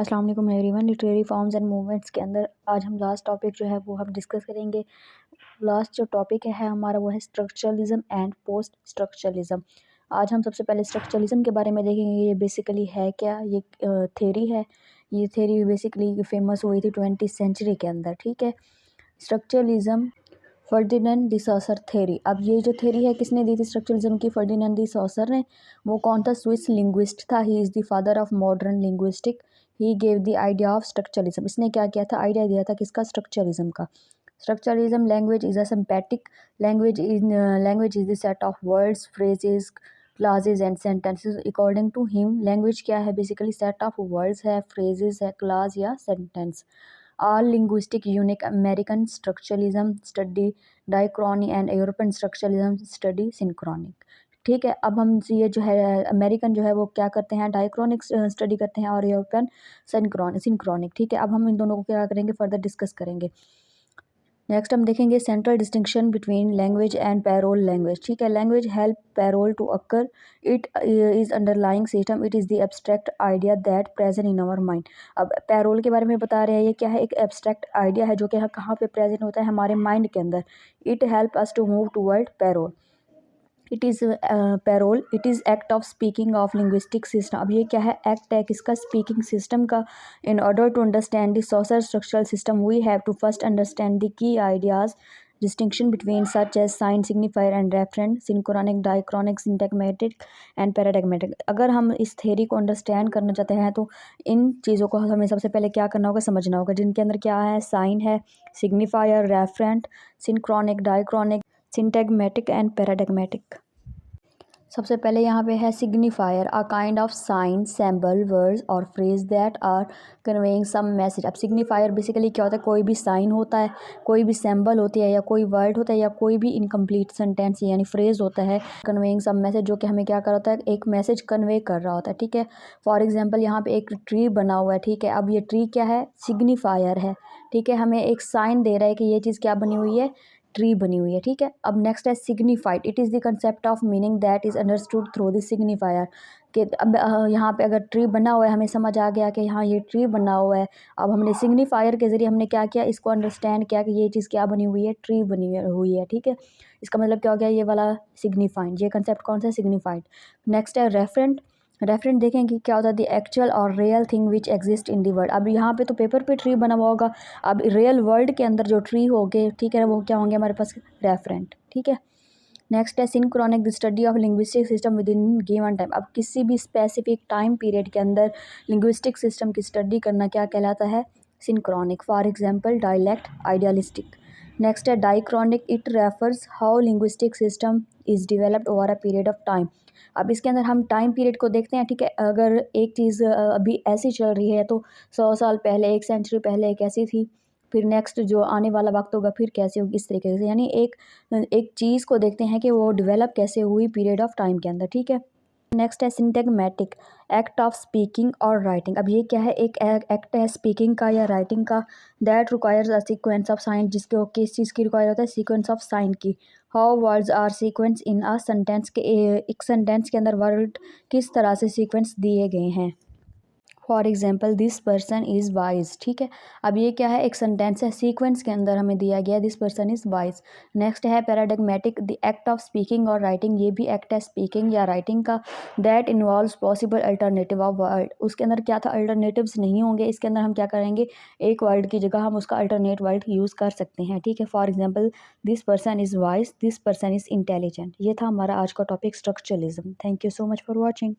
अस्सलाम वालेकुम everyone. Literary forms and movements के अंदर आज हम लास्ट टॉपिक जो है वो हम डिस्कस करेंगे। लास्ट जो टॉपिक है हमारा वो है स्ट्रक्चरलिज्म एंड पोस्ट स्ट्रक्चरलिज्म। आज हम सबसे पहले स्ट्रक्चरलिज्म के बारे में देखेंगे। ये बेसिकली है क्या, ये थेरी है। ये थेरी बेसिकली फेमस हुई थी 20th सेंचुरी के अंदर। ठीक है, structuralism Ferdinand de Saussure theory. अब ये जो थेरी है किसने दी थी स्ट्रक्चरलिज्म की? फर्डिनेंड डी सॉसर ने। वो कौन था? स्विस लिंग्विस्ट था। He is the father of modern linguistic. He gave the idea of structuralism. इसने क्या किया था? आइडिया दिया था किसका? स्ट्रक्चरलिज्म का। Structuralism language is a sympathetic language is the set of words, phrases, classes and sentences. According to him language क्या है? बेसिकली सेट ऑफ वर्ड्स है, फ्रेजेस है, क्लास या sentence. All linguistic unique American structuralism study diachrony and European structuralism study synchronic। ठीक है, अब हम ये जो है अमेरिकन जो है वो क्या करते हैं? डायक्रोनिक स्टडी करते हैं और यूरोपियन सिंक्रोनिक। ठीक है, अब हम इन दोनों को क्या करेंगे? फर्दर डिस्कस करेंगे। नेक्स्ट हम देखेंगे central distinction between language and parole language. ठीक है, language help parole to occur. It is underlying system. It is the abstract idea that present in our mind. अब पैरोल के बारे में बता रहे हैं। ये क्या है? एक एब्स्ट्रैक्ट आइडिया है जो कि कहाँ पे प्रेजेंट होता है? हमारे माइंड के अंदर। It help us to move toward parole. It is parole it is act of speaking of linguistic system. अब ये क्या है? एक्ट है किसका? स्पीकिंग सिस्टम का। In order to understand the social structural system we have to first understand the key ideas distinction between such as sign, signifier and referent, synchronic, diachronic, syntagmatic and paradigmatic. अगर हम इस theory को understand करना चाहते हैं तो इन चीज़ों को हमें सबसे पहले क्या करना होगा? समझना होगा, जिनके अंदर क्या है? साइन है, signifier, referent, synchronic, diachronic, syntagmatic and paradigmatic. सबसे पहले यहाँ पे है signifier, a kind of sign, symbol, words और phrase that are conveying some message. अब सिग्निफायर बेसिकली क्या होता है? कोई भी साइन होता है, कोई भी सिंबल होती है, या कोई वर्ड होता है, या कोई भी इनकम्प्लीट सेंटेंस यानी फ्रेज होता है कन्वेइंग सम मैसेज, जो कि हमें क्या कर होता है? एक मैसेज कन्वे कर रहा होता है। ठीक है, फॉर एग्जाम्पल यहाँ पे एक ट्री बना हुआ है। ठीक है, अब ये ट्री क्या है? सिग्निफायर है। ठीक है, हमें एक साइन दे रहा है कि ये चीज़ क्या बनी हुई है? ट्री बनी हुई है। ठीक है, अब नेक्स्ट है signified. It is the concept of meaning that is understood through the signifier. कि अब यहाँ पे अगर ट्री बना हुआ है, हमें समझ आ गया कि हाँ ये ट्री बना हुआ है। अब हमने सिग्निफायर के ज़रिए हमने क्या किया? इसको अंडरस्टैंड किया कि ये चीज़ क्या बनी हुई है? ट्री बनी हुई है। ठीक है, इसका मतलब क्या हो गया? ये वाला सिग्निफाइड, ये कंसेप्ट कौन सा? सिग्निफाइड। नेक्स्ट है रेफरेंट। रेफरेंट देखें कि क्या होता है? द एक्चुअल और real thing which exist in the world. अब यहाँ पे तो पेपर पे ट्री बना हुआ होगा, अब रियल वर्ल्ड के अंदर जो ट्री होंगे, ठीक है, वो क्या होंगे हमारे पास? रेफरेंट। ठीक है, नेक्स्ट है synchronic, the study of linguistic system with in given time. अब किसी भी स्पेसिफिक टाइम पीरियड के अंदर लिंग्विस्टिक सिस्टम की स्टडी करना क्या कहलाता है? Synchronic. For example dialect, idealistic. Next है diachronic. It refers how linguistic system is developed over a period of time. अब इसके अंदर हम टाइम पीरियड को देखते हैं। ठीक है, अगर एक चीज़ अभी ऐसी चल रही है तो 100 साल पहले, 1 सेंचुरी पहले कैसी थी, फिर नेक्स्ट जो आने वाला वक्त होगा फिर कैसे होगी, इस तरीके से। यानी एक चीज़ को देखते हैं कि वो डेवलप कैसे हुई पीरियड ऑफ टाइम के अंदर। ठीक है, नेक्स्ट है सिंटैग्मेटिक, एक्ट ऑफ स्पीकिंग और राइटिंग। अब ये क्या है? एक एक्ट है स्पीकिंग का या राइटिंग का। That requires a sequence of sign, जिसके किस चीज़ की रिक्वायर होता है? सीक्वेंस ऑफ साइन की। How words are sequence in a sentence के, एक सेंटेंस के अंदर वर्ड किस तरह से सीक्वेंस दिए गए हैं। For example this person is wise. ठीक है, अब ये क्या है? एक सेंटेंस है, सीक्वेंस के अंदर हमें दिया गया this person is wise. Next है पैराडिग्मेटिक, द एक्ट ऑफ स्पीकिंग और राइटिंग। ये भी एक्ट है स्पीकिंग या राइटिंग का। That involves possible alternative of word. उसके अंदर क्या था? अल्टरनेटिव्स नहीं होंगे। इसके अंदर हम क्या करेंगे? एक वर्ड की जगह हम उसका अल्टरनेट वर्ड यूज़ कर सकते हैं। ठीक है, for example this person is wise, this person is intelligent. ये था हमारा आज का topic structuralism. Thank you so much for watching.